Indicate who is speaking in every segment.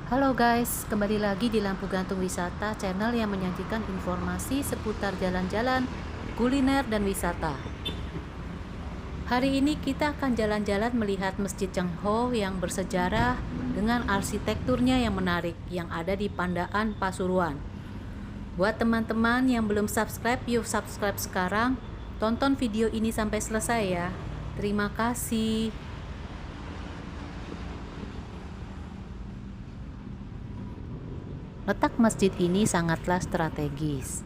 Speaker 1: Halo guys, kembali lagi di Lampu Gantung Wisata, channel yang menyajikan informasi seputar jalan-jalan, kuliner, dan wisata. Hari ini kita akan jalan-jalan melihat Masjid Cengho yang bersejarah dengan arsitekturnya yang menarik yang ada di Pandaan, Pasuruan. Buat teman-teman yang belum subscribe, yuk subscribe sekarang. Tonton video ini sampai selesai ya. Terima kasih. Letak masjid ini sangatlah strategis.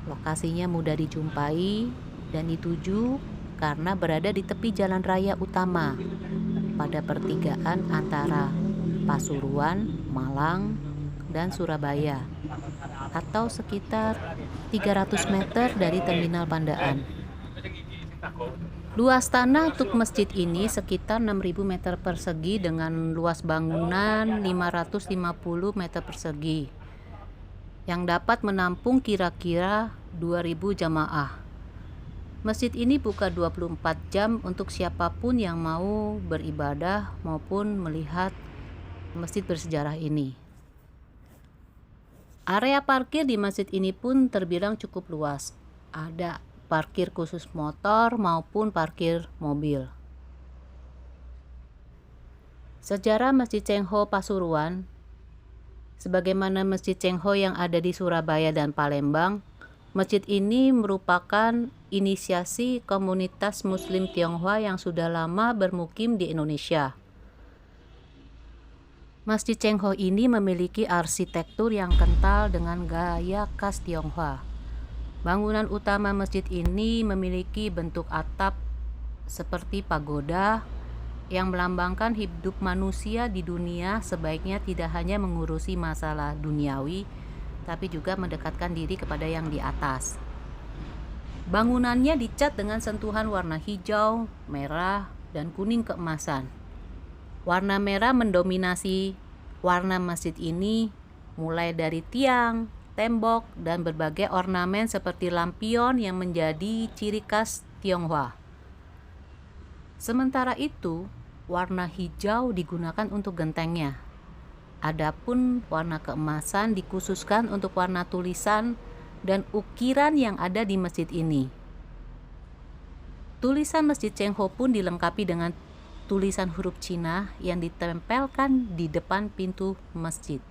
Speaker 1: Lokasinya mudah dijumpai dan dituju karena berada di tepi jalan raya utama pada pertigaan antara Pasuruan, Malang, dan Surabaya atau sekitar 300 meter dari Terminal Pandaan. Luas tanah untuk masjid ini sekitar 6.000 meter persegi dengan luas bangunan 550 meter persegi yang dapat menampung kira-kira 2.000 jamaah. Masjid ini buka 24 jam untuk siapapun yang mau beribadah maupun melihat masjid bersejarah ini. Area parkir di masjid ini pun terbilang cukup luas. Ada parkir khusus motor maupun parkir mobil. Sejarah Masjid Cengho Pasuruan. Sebagaimana Masjid Cengho yang ada di Surabaya dan Palembang, masjid ini merupakan inisiasi komunitas Muslim Tionghoa yang sudah lama bermukim di Indonesia. Masjid Cengho ini memiliki arsitektur yang kental dengan gaya khas Tionghoa. Bangunan utama masjid ini memiliki bentuk atap seperti pagoda yang melambangkan hidup manusia di dunia sebaiknya tidak hanya mengurusi masalah duniawi, tapi juga mendekatkan diri kepada yang di atas. Bangunannya dicat dengan sentuhan warna hijau, merah, dan kuning keemasan. Warna merah mendominasi warna masjid ini, mulai dari tiang, tembok, dan berbagai ornamen seperti lampion yang menjadi ciri khas Tionghoa. Sementara itu, warna hijau digunakan untuk gentengnya. Adapun warna keemasan dikhususkan untuk warna tulisan dan ukiran yang ada di masjid ini. Tulisan Masjid Cengho pun dilengkapi dengan tulisan huruf Cina yang ditempelkan di depan pintu masjid.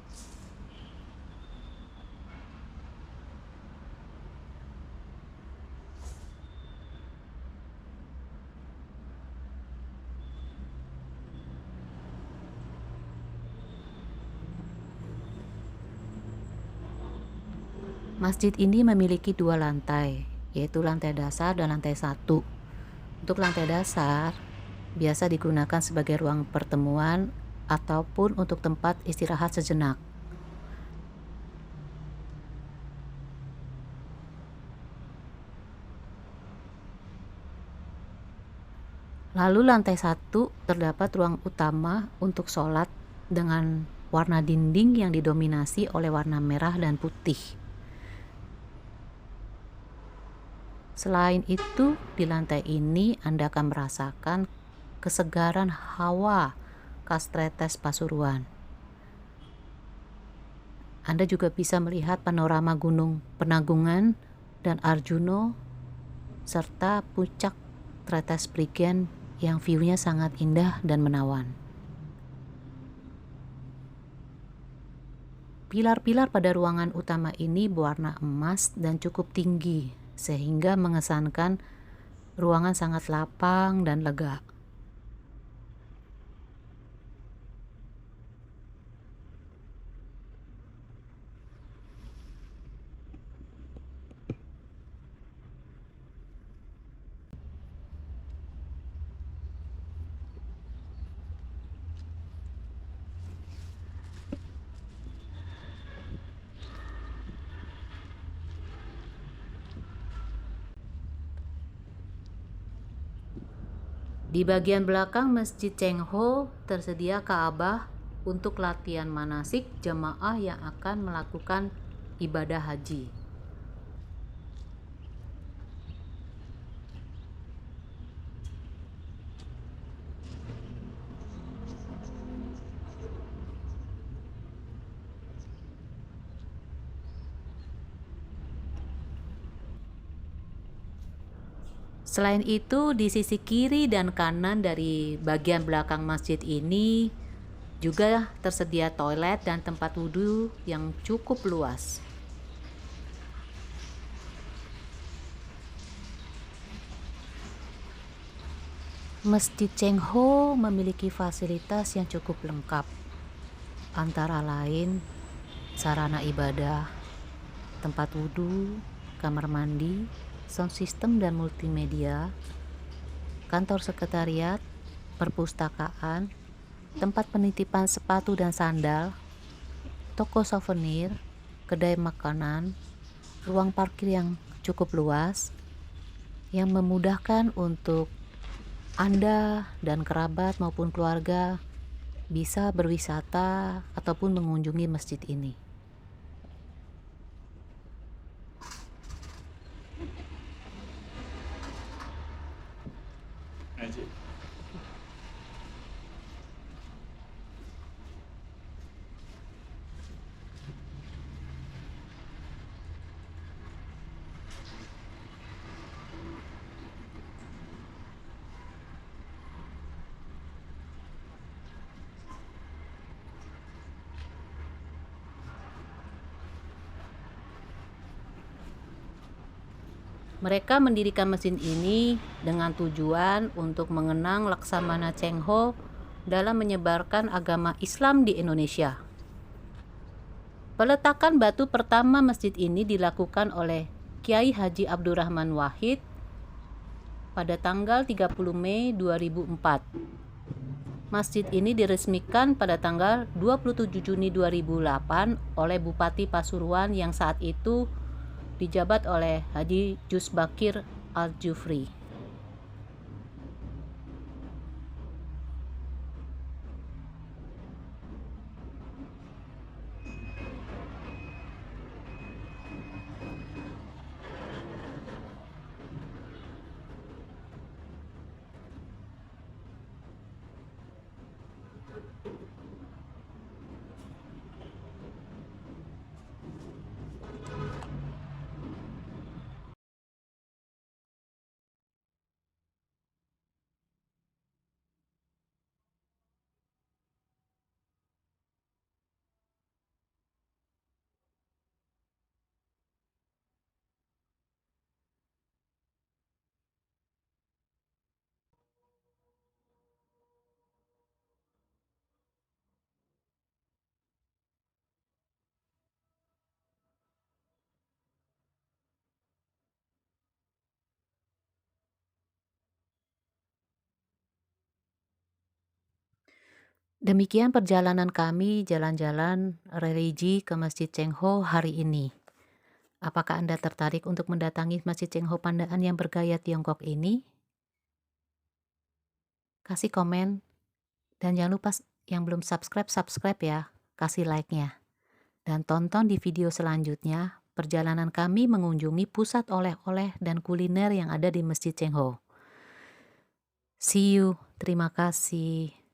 Speaker 1: Masjid ini memiliki dua lantai, yaitu lantai dasar dan lantai 1. Untuk lantai dasar, biasa digunakan sebagai ruang pertemuan ataupun untuk tempat istirahat sejenak. Lalu lantai 1 terdapat ruang utama untuk sholat dengan warna dinding yang didominasi oleh warna merah dan putih. Selain itu, di lantai ini Anda akan merasakan kesegaran hawa khas Tretes Pasuruan. Anda juga bisa melihat panorama Gunung Penanggungan dan Arjuno serta puncak Tretes Prigen yang view-nya sangat indah dan menawan. Pilar-pilar pada ruangan utama ini berwarna emas dan cukup tinggi, sehingga mengesankan ruangan sangat lapang dan lega. Di bagian belakang Masjid Cengho tersedia Ka'bah untuk latihan manasik jemaah yang akan melakukan ibadah haji. Selain itu, di sisi kiri dan kanan dari bagian belakang masjid ini juga tersedia toilet dan tempat wudhu yang cukup luas. Masjid Cheng Ho memiliki fasilitas yang cukup lengkap, antara lain sarana ibadah, tempat wudhu, kamar mandi, sound system dan multimedia, kantor sekretariat, perpustakaan, tempat penitipan sepatu dan sandal, toko souvenir, kedai makanan, ruang parkir yang cukup luas, yang memudahkan untuk Anda dan kerabat maupun keluarga bisa berwisata ataupun mengunjungi masjid ini. Mereka mendirikan masjid ini dengan tujuan untuk mengenang Laksamana Cheng Ho dalam menyebarkan agama Islam di Indonesia. Peletakan batu pertama masjid ini dilakukan oleh Kiai Haji Abdurrahman Wahid pada tanggal 30 Mei 2004. Masjid ini diresmikan pada tanggal 27 Juni 2008 oleh Bupati Pasuruan yang saat itu dijabat oleh Haji Jusbakir Al-Jufri. Demikian perjalanan kami jalan-jalan religi ke Masjid Cheng Ho hari ini. Apakah Anda tertarik untuk mendatangi Masjid Cheng Ho Pandaan yang bergaya Tiongkok ini? Kasih komen, dan jangan lupa yang belum subscribe ya, kasih like-nya. Dan tonton di video selanjutnya perjalanan kami mengunjungi pusat oleh-oleh dan kuliner yang ada di Masjid Cheng Ho. See you, terima kasih.